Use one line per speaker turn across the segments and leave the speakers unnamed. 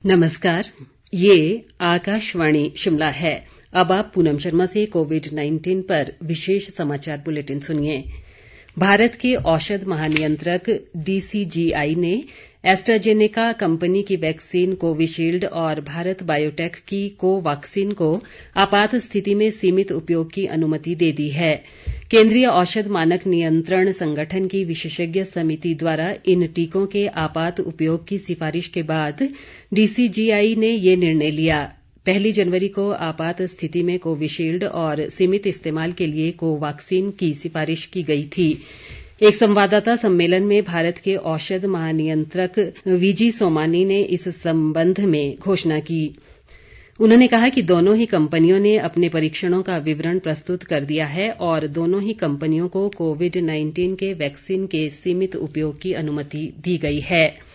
नमस्कार, ये आकाशवाणी शिमला है। अब आप पूनम शर्मा से कोविड-19 पर विशेष समाचार बुलेटिन सुनिए। भारत के औषध महानियंत्रक डीसीजीआई ने एस्ट्राजेनेका कंपनी की वैक्सीन कोविशील्ड और भारत बायोटेक की कोवाक्सिन को आपात स्थिति में सीमित उपयोग की अनुमति दे दी है। केंद्रीय औषध मानक नियंत्रण संगठन की विशेषज्ञ समिति द्वारा इन टीकों के आपात उपयोग की सिफारिश के बाद डीसीजीआई ने ये निर्णय लिया। 1 जनवरी को आपात स्थिति में कोविशील्ड और सीमित इस्तेमाल के लिए कोवाक्सिन की सिफारिश की गई थी। एक संवाददाता सम्मेलन में भारत के औषध महानियंत्रक वीजी सोमानी ने इस संबंध में घोषणा की। उन्होंने कहा कि दोनों ही कंपनियों ने अपने परीक्षणों का विवरण प्रस्तुत कर दिया है और दोनों ही कंपनियों को कोविड-19 के वैक्सीन के सीमित उपयोग की अनुमति दी गई है।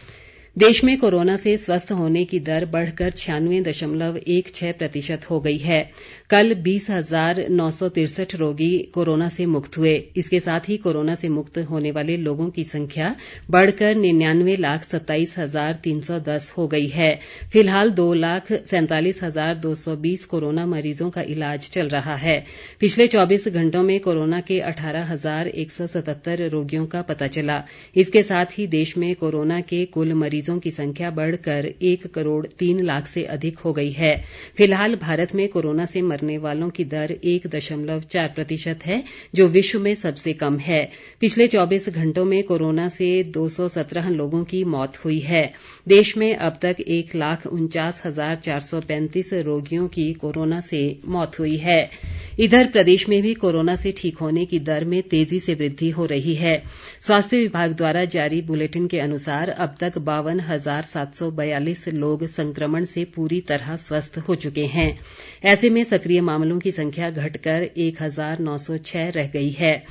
देश में कोरोना से स्वस्थ होने की दर बढ़कर 96.16% हो गई है। कल 20,963 रोगी कोरोना से मुक्त हुए। इसके साथ ही कोरोना से मुक्त होने वाले लोगों की संख्या बढ़कर 99,27,310 हो गई है। फिलहाल 2,47,220 कोरोना मरीजों का इलाज चल रहा है। पिछले 24 घंटों में कोरोना के 18,177 रोगियों का पता चला। इसके साथ ही देश में कोरोना के कुल मरीजों की संख्या बढ़कर 1 करोड़ 3 लाख से अधिक हो गई है। फिलहाल भारत में कोरोना से मरने वालों की दर 1.4% है, जो विश्व में सबसे कम है। पिछले 24 घंटों में कोरोना से 217 लोगों की मौत हुई है। देश में अब तक 1,49,435 रोगियों की कोरोना से मौत हुई है। इधर प्रदेश में भी कोरोना से ठीक होने की दर में तेजी से वृद्धि हो रही है। स्वास्थ्य विभाग द्वारा जारी बुलेटिन के अनुसार अब तक 52,742 लोग संक्रमण से पूरी तरह स्वस्थ हो चुके हैं। ऐसे में सक्रिय मामलों की संख्या घटकर 1,906 रह गई है।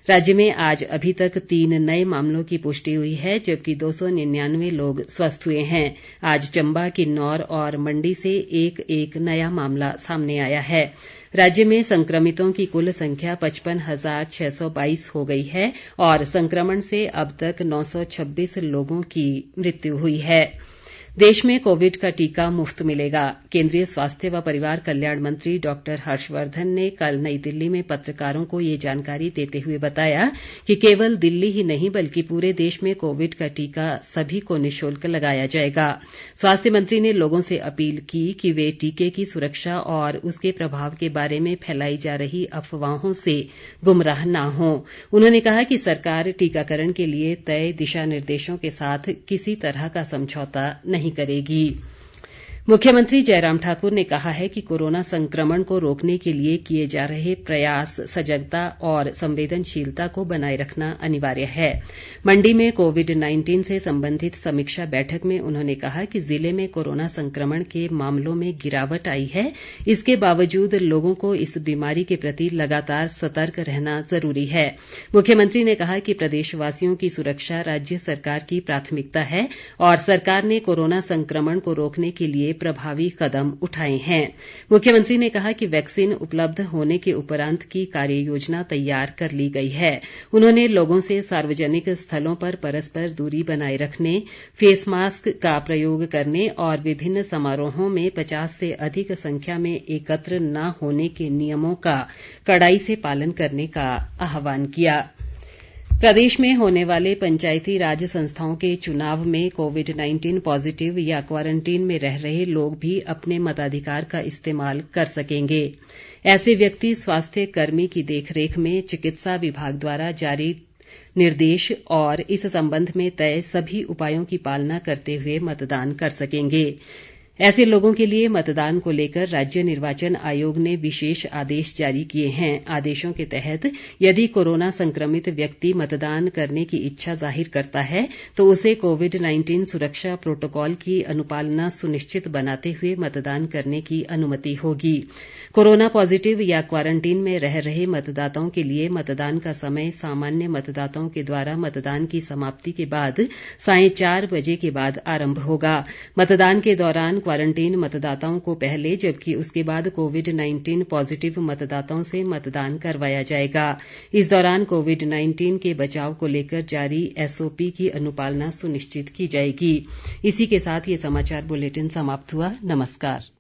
राज्य में आज अभी तक 3 नए मामलों की पुष्टि हुई है, जबकि 299 लोग स्वस्थ हुए हैं। आज चंबा, किन्नौर और मंडी से एक नया मामला सामने आया है। राज्य में संक्रमितों की कुल संख्या 55,622 हो गई है और संक्रमण से अब तक 926 लोगों की मृत्यु हुई है। देश में कोविड का टीका मुफ्त मिलेगा। केंद्रीय स्वास्थ्य व परिवार कल्याण मंत्री डॉक्टर हर्षवर्धन ने कल नई दिल्ली में पत्रकारों को ये जानकारी देते हुए बताया कि केवल दिल्ली ही नहीं बल्कि पूरे देश में कोविड का टीका सभी को निःशुल्क लगाया जाएगा। स्वास्थ्य मंत्री ने लोगों से अपील की कि वे टीके की सुरक्षा और उसके प्रभाव के बारे में फैलाई जा रही अफवाहों से गुमराह न हों। उन्होंने कहा कि सरकार टीकाकरण के लिए तय दिशा निर्देशों के साथ किसी तरह का समझौता नहीं करेगी। मुख्यमंत्री जयराम ठाकुर ने कहा है कि कोरोना संक्रमण को रोकने के लिए किए जा रहे प्रयास, सजगता और संवेदनशीलता को बनाए रखना अनिवार्य है। मंडी में कोविड-19 से संबंधित समीक्षा बैठक में उन्होंने कहा कि जिले में कोरोना संक्रमण के मामलों में गिरावट आई है। इसके बावजूद लोगों को इस बीमारी के प्रति लगातार सतर्क रहना जरूरी है। मुख्यमंत्री ने कहा कि प्रदेशवासियों की सुरक्षा राज्य सरकार की प्राथमिकता है और सरकार ने कोरोना संक्रमण को रोकने के लिए प्रभावी कदम उठाए हैं। मुख्यमंत्री ने कहा कि वैक्सीन उपलब्ध होने के उपरांत की कार्य योजना तैयार कर ली गई है। उन्होंने लोगों से सार्वजनिक स्थलों पर परस्पर दूरी बनाए रखने, फेस मास्क का प्रयोग करने और विभिन्न समारोहों में 50 से अधिक संख्या में एकत्र न होने के नियमों का कड़ाई से पालन करने का आह्वान किया। प्रदेश में होने वाले पंचायती राज संस्थाओं के चुनाव में कोविड-19 पॉजिटिव या क्वारंटीन में रह रहे लोग भी अपने मताधिकार का इस्तेमाल कर सकेंगे। ऐसे व्यक्ति स्वास्थ्य कर्मी की देखरेख में चिकित्सा विभाग द्वारा जारी निर्देश और इस संबंध में तय सभी उपायों की पालना करते हुए मतदान कर सकेंगे। ऐसे लोगों के लिए मतदान को लेकर राज्य निर्वाचन आयोग ने विशेष आदेश जारी किए हैं। आदेशों के तहत यदि कोरोना संक्रमित व्यक्ति मतदान करने की इच्छा जाहिर करता है तो उसे कोविड-19 सुरक्षा प्रोटोकॉल की अनुपालना सुनिश्चित बनाते हुए मतदान करने की अनुमति होगी। कोरोना पॉजिटिव या क्वारंटीन में रह रहे मतदाताओं के लिए मतदान का समय सामान्य मतदाताओं के द्वारा मतदान की समाप्ति के बाद सायं 4 बजे के बाद आरंभ होगा। मतदान के दौरान क्वारंटीन मतदाताओं को पहले जबकि उसके बाद कोविड-19 पॉजिटिव मतदाताओं से मतदान करवाया जाएगा। इस दौरान कोविड-19 के बचाव को लेकर जारी एसओपी की अनुपालना सुनिश्चित की जाएगी। इसी के साथ ये समाचार बुलेटिन समाप्त हुआ। नमस्कार।